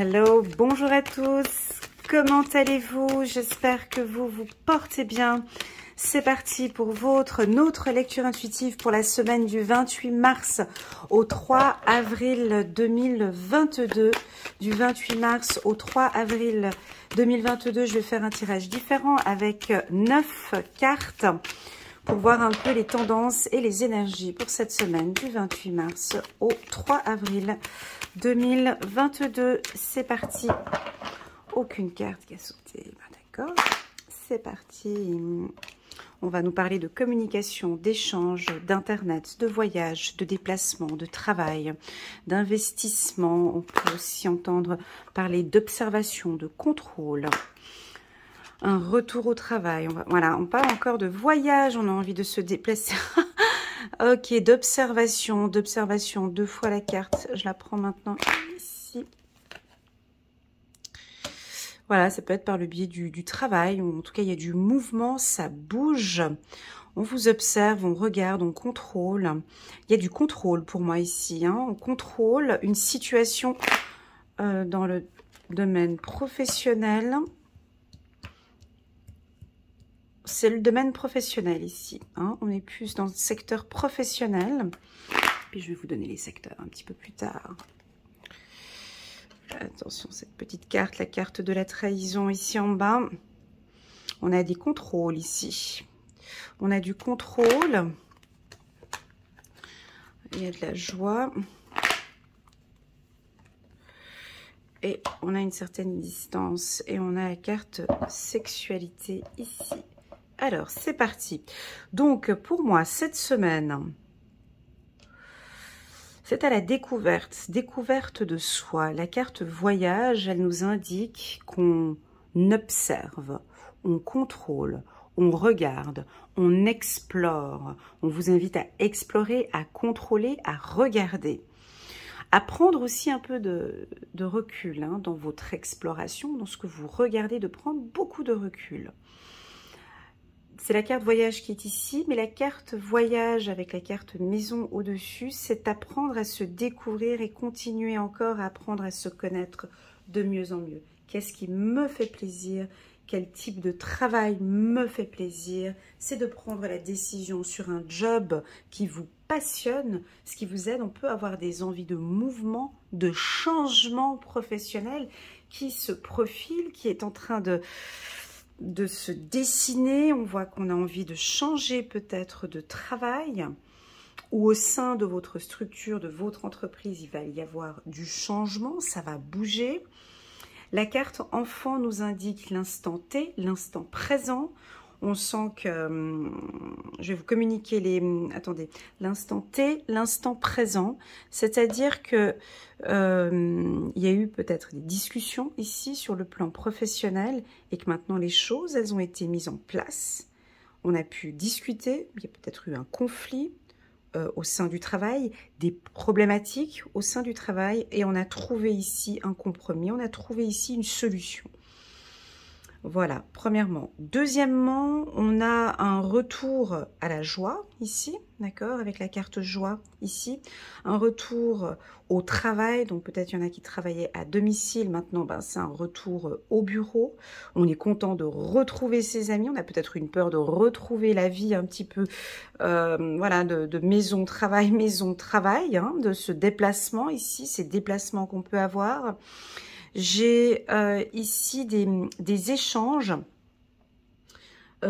Hello, bonjour à tous, comment allez-vous? J'espère que vous vous portez bien. C'est parti pour notre lecture intuitive pour la semaine du 28 mars au 3 avril 2022. Du 28 mars au 3 avril 2022, je vais faire un tirage différent avec 9 cartes pour voir un peu les tendances et les énergies pour cette semaine du 28 mars au 3 avril 2022. C'est parti. Aucune carte qui a sauté. D'accord. C'est parti. On va nous parler de communication, d'échange, d'internet, de voyage, de déplacement, de travail, d'investissement. On peut aussi entendre parler d'observation, de contrôle. Un retour au travail. Voilà, on parle encore de voyage. On a envie de se déplacer. Ok, d'observation, d'observation. 2 fois la carte. Je la prends maintenant ici. Voilà, ça peut être par le biais du travail, ou en tout cas, il y a du mouvement, ça bouge. On vous observe, on regarde, on contrôle. Il y a du contrôle pour moi ici. Hein. On contrôle une situation dans le domaine professionnel. C'est le domaine professionnel ici. Hein. On est plus dans le secteur professionnel. Puis je vais vous donner les secteurs un petit peu plus tard. Attention, cette petite carte, la carte de la trahison ici en bas. On a des contrôles ici. On a du contrôle. Il y a de la joie. Et on a une certaine distance. Et on a la carte sexualité ici. Alors, c'est parti. Donc, pour moi, cette semaine, c'est à la découverte, découverte de soi. La carte voyage, elle nous indique qu'on observe, on contrôle, on regarde, on explore. On vous invite à explorer, à contrôler, à regarder. À prendre aussi un peu de recul hein, dans votre exploration, dans ce que vous regardez, de prendre beaucoup de recul. C'est la carte voyage qui est ici, mais la carte voyage avec la carte maison au-dessus, c'est apprendre à se découvrir et continuer encore à apprendre à se connaître de mieux en mieux. Qu'est-ce qui me fait plaisir? Quel type de travail me fait plaisir? C'est de prendre la décision sur un job qui vous passionne, ce qui vous aide. On peut avoir des envies de mouvement, de changement professionnel qui se profile, qui est en train de se dessiner. On voit qu'on a envie de changer peut-être de travail ou au sein de votre structure, de votre entreprise, il va y avoir du changement, ça va bouger. La carte enfant nous indique l'instant T, l'instant présent. On sent que, je vais vous communiquer les, attendez, l'instant T, l'instant présent, c'est-à-dire que il y a eu peut-être des discussions ici sur le plan professionnel et que maintenant les choses, elles ont été mises en place. On a pu discuter, il y a peut-être eu un conflit au sein du travail, des problématiques au sein du travail et on a trouvé ici un compromis, on a trouvé ici une solution. Voilà, premièrement. Deuxièmement, on a un retour à la joie ici, d'accord, avec la carte joie ici. Un retour au travail, donc peut-être il y en a qui travaillaient à domicile, maintenant ben, c'est un retour au bureau. On est content de retrouver ses amis, on a peut-être une peur de retrouver la vie un petit peu, voilà, de maison-travail, maison-travail, hein, de ce déplacement ici, ces déplacements qu'on peut avoir. J'ai ici des échanges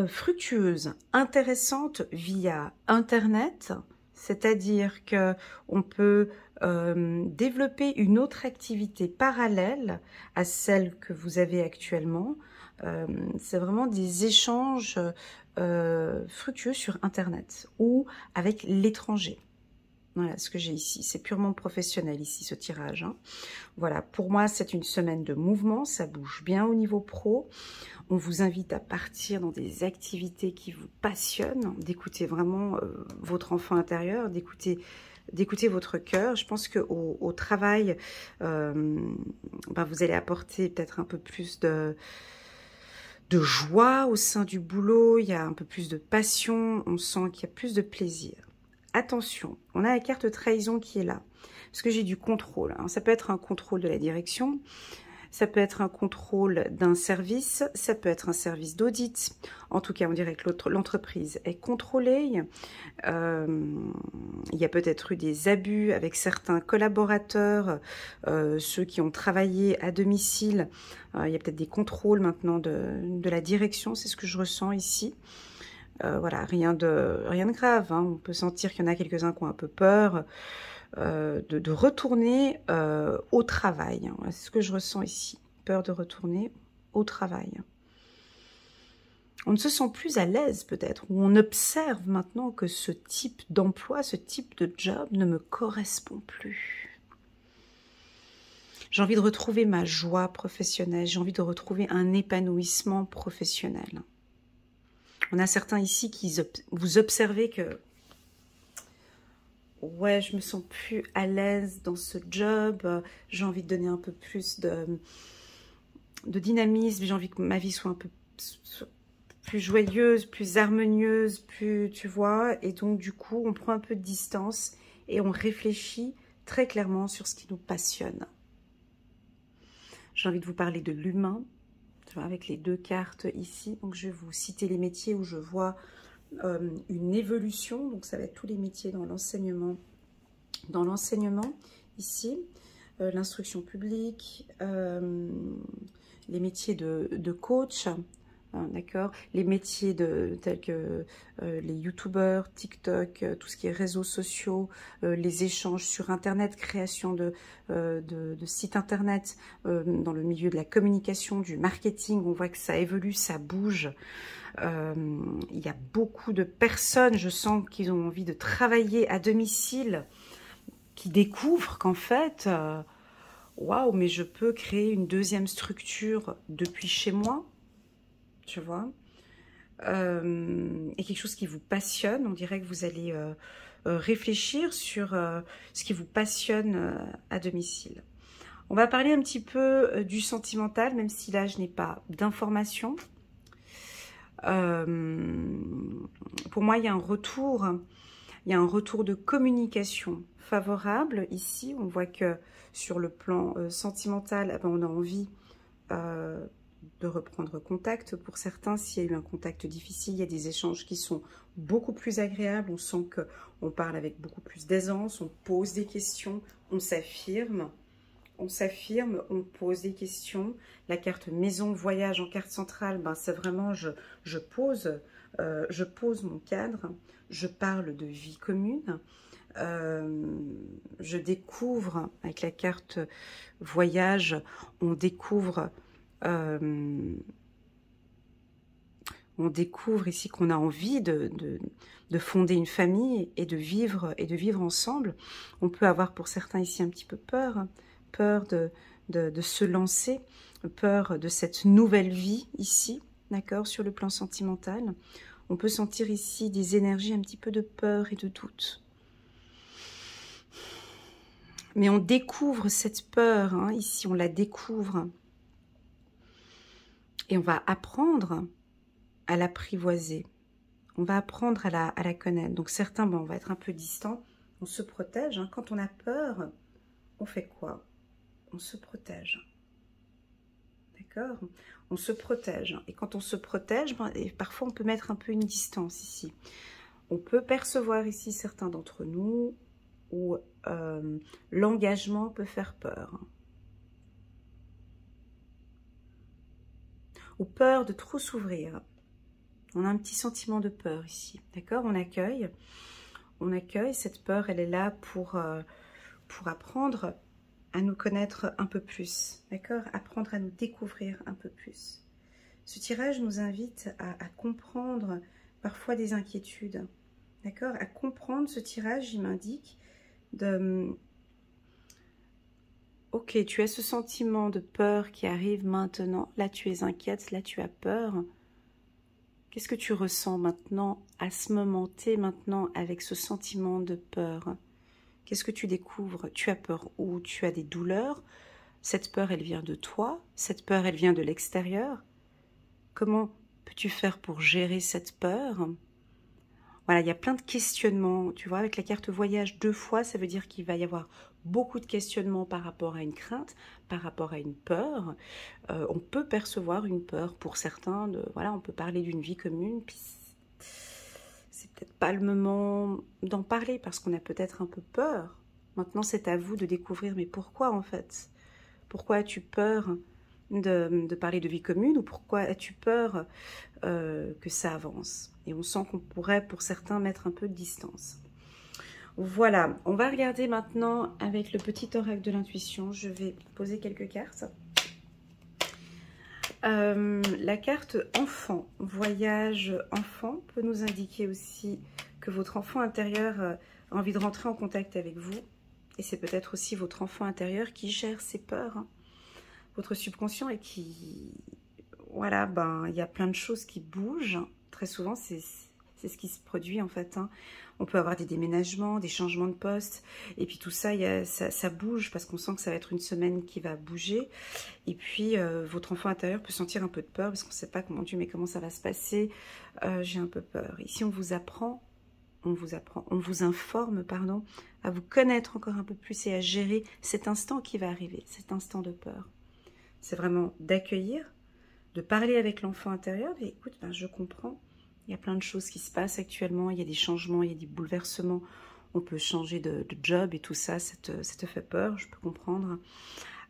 fructueuses, intéressantes via Internet, c'est-à-dire que on peut développer une autre activité parallèle à celle que vous avez actuellement. C'est vraiment des échanges fructueux sur Internet ou avec l'étranger. Voilà ce que j'ai ici. C'est purement professionnel ici, ce tirage. Hein. Voilà, pour moi, c'est une semaine de mouvement. Ça bouge bien au niveau pro. On vous invite à partir dans des activités qui vous passionnent, d'écouter vraiment votre enfant intérieur, d'écouter votre cœur. Je pense qu'au travail, ben, vous allez apporter peut-être un peu plus de joie au sein du boulot. Il y a un peu plus de passion. On sent qu'il y a plus de plaisir. attention, on a la carte trahison qui est là. Parce que j'ai du contrôle. Hein. Ça peut être un contrôle de la direction, ça peut être un contrôle d'un service, ça peut être un service d'audit. En tout cas, on dirait que l'entreprise est contrôlée. Il y a peut-être eu des abus avec certains collaborateurs, ceux qui ont travaillé à domicile. Il y a peut-être des contrôles maintenant de la direction, c'est ce que je ressens ici. Voilà, rien de grave. Hein. On peut sentir qu'il y en a quelques-uns qui ont un peu peur. De retourner au travail. Hein. C'est ce que je ressens ici. Peur de retourner au travail. On ne se sent plus à l'aise peut-être, ou on observe maintenant que ce type d'emploi, ce type de job ne me correspond plus. J'ai envie de retrouver ma joie professionnelle, j'ai envie de retrouver un épanouissement professionnel. On a certains ici qui vous observez que ouais, je me sens plus à l'aise dans ce job, j'ai envie de donner un peu plus de dynamisme, j'ai envie que ma vie soit un peu plus joyeuse, plus harmonieuse, plus, tu vois, et donc du coup, on prend un peu de distance et on réfléchit très clairement sur ce qui nous passionne. J'ai envie de vous parler de l'humain, avec les deux cartes ici, donc je vais vous citer les métiers où je vois une évolution, donc ça va être tous les métiers dans l'enseignement ici, l'instruction publique, les métiers de coach, d'accord, les métiers tels que les youtubeurs, TikTok, tout ce qui est réseaux sociaux, les échanges sur internet, création de sites internet, dans le milieu de la communication, du marketing, on voit que ça évolue, ça bouge. Il y a beaucoup de personnes, je sens qu'ils ont envie de travailler à domicile, qui découvrent qu'en fait, waouh, mais je peux créer une deuxième structure depuis chez moi, tu vois, et quelque chose qui vous passionne. On dirait que vous allez réfléchir sur ce qui vous passionne à domicile. On va parler un petit peu du sentimental, même si là, je n'ai pas d'informations. Pour moi, il y a un retour de communication favorable. Ici, on voit que sur le plan sentimental, eh ben, on a envie de reprendre contact. Pour certains, s'il y a eu un contact difficile, il y a des échanges qui sont beaucoup plus agréables. On sent qu'on parle avec beaucoup plus d'aisance, on pose des questions, on s'affirme. On pose des questions. La carte maison, voyage en carte centrale, ben c'est vraiment je pose mon cadre, je parle de vie commune, je découvre, avec la carte voyage, on découvre ici qu'on a envie de fonder une famille et de vivre ensemble. On peut avoir pour certains ici un petit peu peur de se lancer, peur de cette nouvelle vie ici, d'accord, sur le plan sentimental. On peut sentir ici des énergies un petit peu de peur et de doute. Mais on découvre cette peur, hein, ici on la découvre. Et on va apprendre à l'apprivoiser. On va apprendre à la connaître. Donc certains, bon, on va être un peu distant, on se protège. Hein. Quand on a peur, on fait quoi? On se protège. D'accord? On se protège. Et quand on se protège, ben, et parfois on peut mettre un peu une distance ici. On peut percevoir ici certains d'entre nous où l'engagement peut faire peur. Ou peur de trop s'ouvrir. On a un petit sentiment de peur ici. D'accord? On accueille cette peur, elle est là pour apprendre à nous connaître un peu plus, d'accord? Apprendre à nous découvrir un peu plus. Ce tirage nous invite à comprendre parfois des inquiétudes, d'accord? À comprendre ce tirage, il m'indique de... Ok, tu as ce sentiment de peur qui arrive maintenant, là tu es inquiète, là tu as peur. Qu'est-ce que tu ressens maintenant, à ce moment T, maintenant, avec ce sentiment de peur? Qu'est-ce que tu découvres? Tu as peur ou tu as des douleurs? Cette peur, elle vient de toi? Cette peur, elle vient de l'extérieur? Comment peux-tu faire pour gérer cette peur? Voilà, il y a plein de questionnements. Tu vois, avec la carte voyage 2 fois, ça veut dire qu'il va y avoir beaucoup de questionnements par rapport à une crainte, par rapport à une peur. On peut percevoir une peur pour certains. Voilà, on peut parler d'une vie commune, puis c'est peut-être pas le moment d'en parler parce qu'on a peut-être un peu peur. Maintenant, c'est à vous de découvrir, mais pourquoi en fait? Pourquoi as-tu peur de parler de vie commune ou pourquoi as-tu peur que ça avance? Et on sent qu'on pourrait, pour certains, mettre un peu de distance. Voilà, on va regarder maintenant avec le petit oracle de l'intuition. Je vais poser quelques cartes. La carte enfant, voyage enfant, peut nous indiquer aussi que votre enfant intérieur a envie de rentrer en contact avec vous. Et c'est peut-être aussi votre enfant intérieur qui gère ses peurs, hein, votre subconscient, et qui... Voilà, ben, il y a plein de choses qui bougent. Très souvent, c'est ce qui se produit en fait, hein. On peut avoir des déménagements, des changements de poste, et puis tout ça, ça bouge parce qu'on sent que ça va être une semaine qui va bouger. Et puis, votre enfant intérieur peut sentir un peu de peur parce qu'on ne sait pas, mon Dieu, mais comment ça va se passer. J'ai un peu peur. Ici, on vous apprend, on vous informe, pardon, à vous connaître encore un peu plus et à gérer cet instant qui va arriver, cet instant de peur. C'est vraiment d'accueillir, de parler avec l'enfant intérieur. Et écoute, ben, je comprends. Il y a plein de choses qui se passent actuellement, il y a des changements, il y a des bouleversements. On peut changer de job et tout ça, ça te fait peur, je peux comprendre.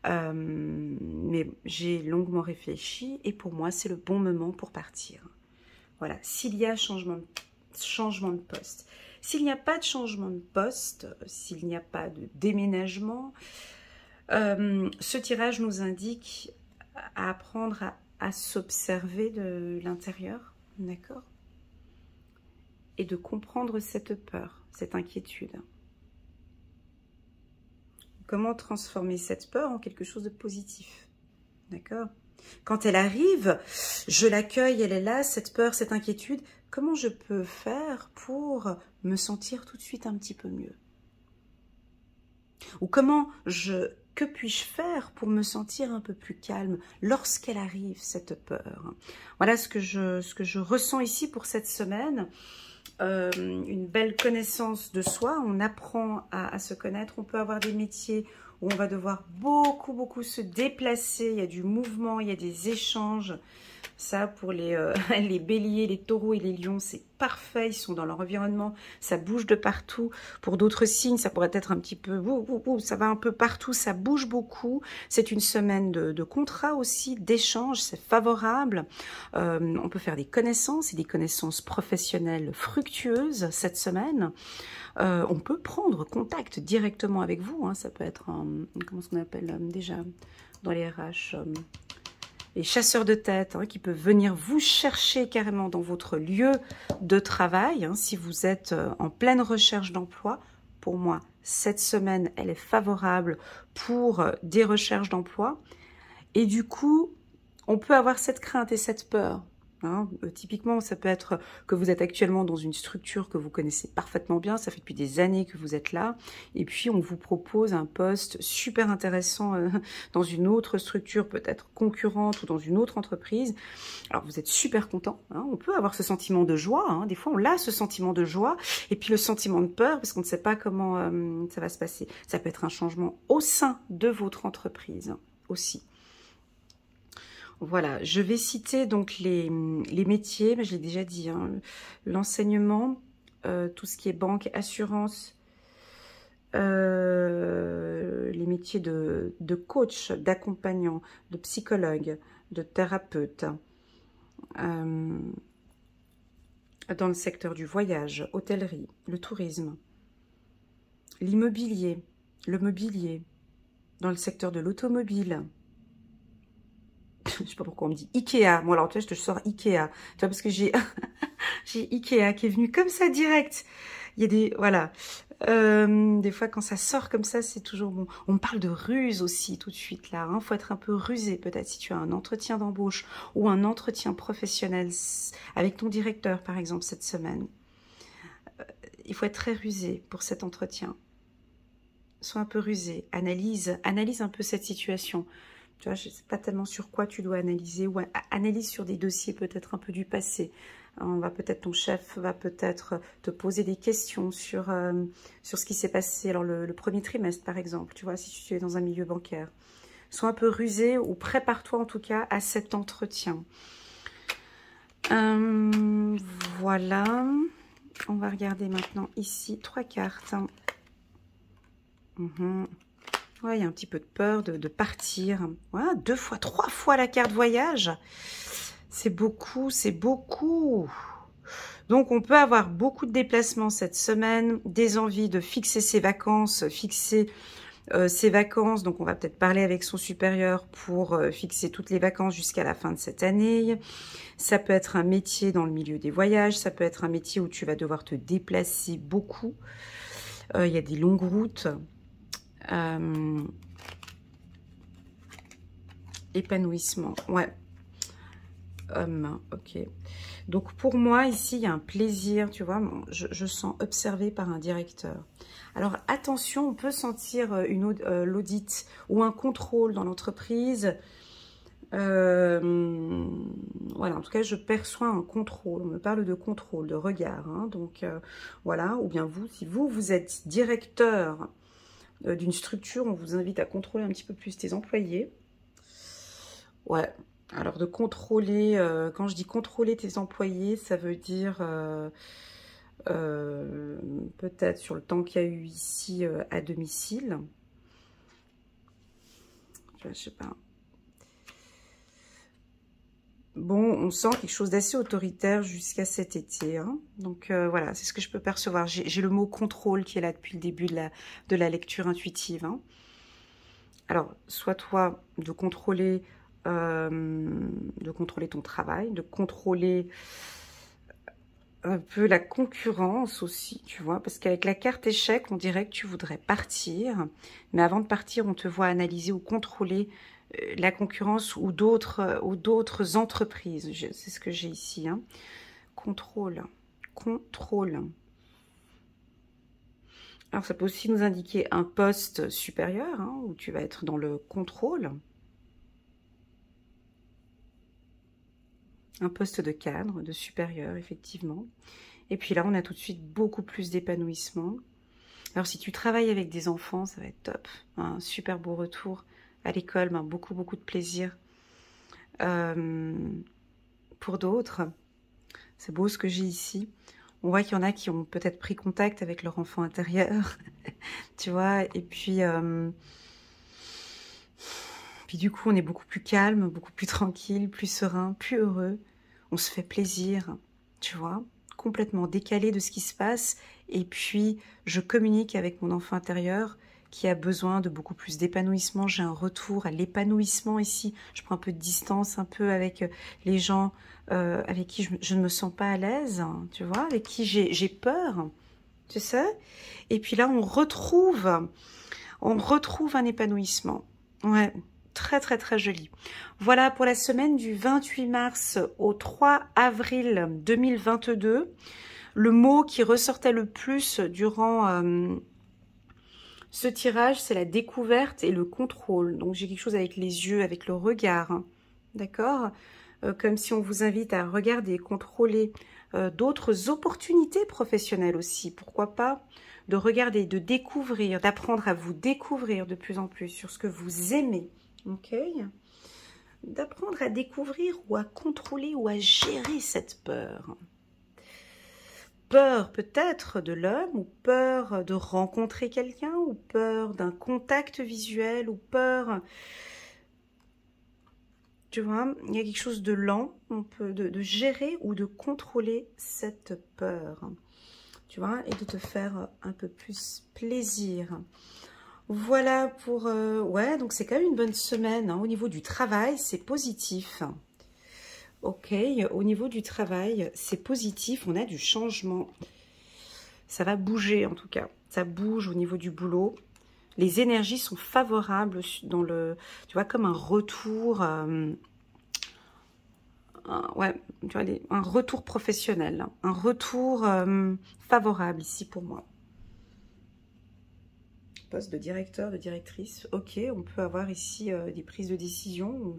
Mais j'ai longuement réfléchi et pour moi, c'est le bon moment pour partir. Voilà, s'il y a changement de poste, s'il n'y a pas de changement de poste, s'il n'y a pas de déménagement, ce tirage nous indique à apprendre à s'observer de l'intérieur, d'accord? Et de comprendre cette peur, cette inquiétude. Comment transformer cette peur en quelque chose de positif, d'accord? Quand elle arrive, je l'accueille, elle est là, cette peur, cette inquiétude. Comment je peux faire pour me sentir tout de suite un petit peu mieux? Ou que puis-je faire pour me sentir un peu plus calme lorsqu'elle arrive, cette peur? Voilà ce que je ressens ici pour cette semaine. Une belle connaissance de soi, on apprend à se connaître, on peut avoir des métiers où on va devoir beaucoup se déplacer, il y a du mouvement, il y a des échanges. Ça, pour les béliers, les taureaux et les lions, c'est parfait, ils sont dans leur environnement, ça bouge de partout. Pour d'autres signes, ça pourrait être un petit peu, ça va un peu partout, ça bouge beaucoup. C'est une semaine de contrat aussi, d'échanges, c'est favorable. On peut faire des connaissances et des connaissances professionnelles fructueuses cette semaine. On peut prendre contact directement avec vous, hein. Ça peut être, comment est-ce qu'on appelle déjà dans les RH les chasseurs de tête, hein, qui peuvent venir vous chercher carrément dans votre lieu de travail, hein, si vous êtes en pleine recherche d'emploi. Pour moi, cette semaine, elle est favorable pour des recherches d'emploi. Et du coup, on peut avoir cette crainte et cette peur. Hein. Typiquement, ça peut être que vous êtes actuellement dans une structure que vous connaissez parfaitement bien, ça fait depuis des années que vous êtes là, et puis on vous propose un poste super intéressant dans une autre structure, peut-être concurrente ou dans une autre entreprise. Alors vous êtes super content, hein. On peut avoir ce sentiment de joie, hein. Des fois on a ce sentiment de joie, et puis le sentiment de peur, parce qu'on ne sait pas comment ça va se passer. Ça peut être un changement au sein de votre entreprise aussi. Voilà, je vais citer donc les métiers, mais je l'ai déjà dit, hein, l'enseignement, tout ce qui est banque, assurance, les métiers de coach, d'accompagnant, de psychologue, de thérapeute, dans le secteur du voyage, hôtellerie, le tourisme, l'immobilier, le mobilier, dans le secteur de l'automobile. Je sais pas pourquoi on me dit Ikea. Moi, alors, tu vois, je te sors Ikea. Tu vois, parce que j'ai Ikea qui est venu comme ça, direct. Il y a des... Voilà. Des fois, quand ça sort comme ça, c'est toujours bon. On me parle de ruse aussi, tout de suite, là. Faut être un peu rusé, peut-être, si tu as un entretien d'embauche ou un entretien professionnel avec ton directeur, par exemple, cette semaine. Il faut être très rusé pour cet entretien. Sois un peu rusé. Analyse un peu cette situation. Tu vois, je ne sais pas tellement sur quoi tu dois analyser, ou analyse sur des dossiers peut-être un peu du passé. Ton chef va peut-être te poser des questions sur ce qui s'est passé. Alors le premier trimestre par exemple, tu vois, si tu es dans un milieu bancaire. Sois un peu rusé ou prépare-toi en tout cas à cet entretien. Voilà. On va regarder maintenant ici 3 cartes. Ouais, il y a un petit peu de peur de partir. Voilà, 2 fois, 3 fois la carte voyage. C'est beaucoup, c'est beaucoup. Donc, on peut avoir beaucoup de déplacements cette semaine, des envies de fixer ses vacances, ses vacances. Donc, on va peut-être parler avec son supérieur pour fixer toutes les vacances jusqu'à la fin de cette année. Ça peut être un métier dans le milieu des voyages. Ça peut être un métier où tu vas devoir te déplacer beaucoup. Il y a des longues routes. Épanouissement, ouais. Ok. Donc pour moi ici il y a un plaisir, tu vois, je sens observé par un directeur. Alors attention, on peut sentir l'audit ou un contrôle dans l'entreprise. Voilà, en tout cas je perçois un contrôle, on me parle de contrôle, de regard, hein, donc voilà, ou bien vous, si vous êtes directeur d'une structure, on vous invite à contrôler un petit peu plus tes employés. Ouais, alors de contrôler, quand je dis contrôler tes employés, ça veut dire peut-être sur le temps qu'il y a eu ici à domicile. Je sais pas. Bon, on sent quelque chose d'assez autoritaire jusqu'à cet été. Hein. Donc voilà, c'est ce que je peux percevoir. J'ai le mot contrôle qui est là depuis le début de la lecture intuitive. Hein. Alors, soit toi de contrôler ton travail, de contrôler un peu la concurrence aussi, tu vois, parce qu'avec la carte échec, on dirait que tu voudrais partir, mais avant de partir, on te voit analyser ou contrôler la concurrence ou d'autres entreprises. C'est ce que j'ai ici. Hein. Contrôle. Alors, ça peut aussi nous indiquer un poste supérieur, hein, où tu vas être dans le contrôle. Un poste de cadre, de supérieur, effectivement. Et puis là, on a tout de suite beaucoup plus d'épanouissement. Alors, si tu travailles avec des enfants, ça va être top. Un super beau retour à l'école, ben, beaucoup de plaisir. Pour d'autres, c'est beau ce que j'ai ici. On voit qu'il y en a qui ont peut-être pris contact avec leur enfant intérieur, tu vois, et puis du coup, on est beaucoup plus calme, beaucoup plus tranquille, plus serein, plus heureux. On se fait plaisir, tu vois, complètement décalé de ce qui se passe. Et puis, je communique avec mon enfant intérieur qui a besoin de beaucoup plus d'épanouissement. J'ai un retour à l'épanouissement ici. Je prends un peu de distance, un peu avec les gens avec qui je ne me sens pas à l'aise, tu vois, avec qui j'ai peur, tu sais. Et puis là, on retrouve un épanouissement. Ouais. Très joli. Voilà pour la semaine du 28 mars au 3 avril 2022. Le mot qui ressortait le plus durant ce tirage, c'est la découverte et le contrôle. Donc j'ai quelque chose avec les yeux, avec le regard. Hein. D'accord comme si on vous invite à regarder, contrôler d'autres opportunités professionnelles aussi. Pourquoi pas de regarder, de découvrir, d'apprendre à vous découvrir de plus en plus sur ce que vous aimez. Ok, d'apprendre à découvrir ou à contrôler ou à gérer cette peur. Peur peut-être de l'homme, ou peur de rencontrer quelqu'un, ou peur d'un contact visuel, ou peur, tu vois, il y a quelque chose de lent, on peut de gérer ou de contrôler cette peur, tu vois, et de te faire un peu plus plaisir. Voilà pour... ouais, donc c'est quand même une bonne semaine. Hein. Au niveau du travail, c'est positif. Ok, au niveau du travail, c'est positif. On a du changement. Ça va bouger en tout cas. Ça bouge au niveau du boulot. Les énergies sont favorables dans le... Tu vois, comme un retour... ouais, tu vois, un retour professionnel. Hein. Un retour favorable ici pour moi. poste de directeur, de directrice. Ok, on peut avoir ici des prises de décision.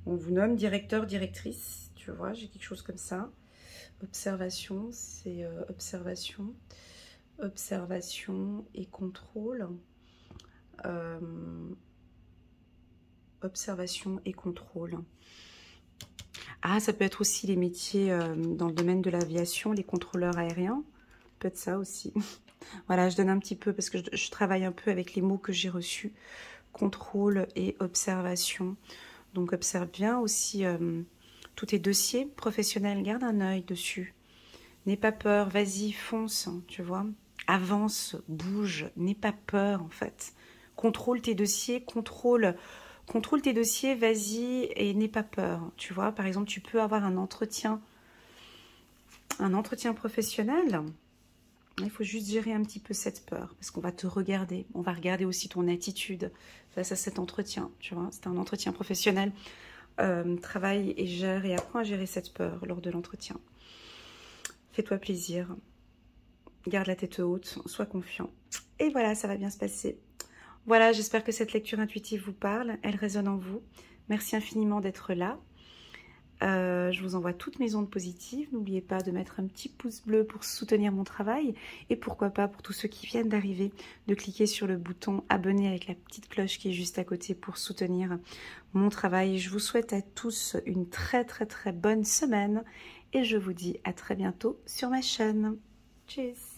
On vous nomme directeur, directrice. Tu vois, j'ai quelque chose comme ça. Observation, c'est observation. Observation et contrôle. Observation et contrôle. Ah, ça peut être aussi les métiers dans le domaine de l'aviation, les contrôleurs aériens. Peut-être ça aussi. Voilà, je donne un petit peu parce que je travaille un peu avec les mots que j'ai reçus. Contrôle et observation. Donc, observe bien aussi tous tes dossiers professionnels. Garde un œil dessus. N'aie pas peur, vas-y, fonce, tu vois. Avance, bouge, n'aie pas peur en fait. Contrôle tes dossiers, contrôle tes dossiers, vas-y et n'aie pas peur. Tu vois, par exemple, tu peux avoir un entretien professionnel. Il faut juste gérer un petit peu cette peur parce qu'on va te regarder. On va regarder aussi ton attitude face à cet entretien. Tu vois, c'est un entretien professionnel. Travaille et gère et apprends à gérer cette peur lors de l'entretien. Fais-toi plaisir. Garde la tête haute, sois confiant. Et voilà, ça va bien se passer. Voilà, j'espère que cette lecture intuitive vous parle. Elle résonne en vous. Merci infiniment d'être là. Je vous envoie toutes mes ondes positives. N'oubliez pas de mettre un petit pouce bleu pour soutenir mon travail. Et pourquoi pas, pour tous ceux qui viennent d'arriver, de cliquer sur le bouton abonner avec la petite cloche qui est juste à côté pour soutenir mon travail. Je vous souhaite à tous une très bonne semaine. Et je vous dis à très bientôt sur ma chaîne. Tchuss!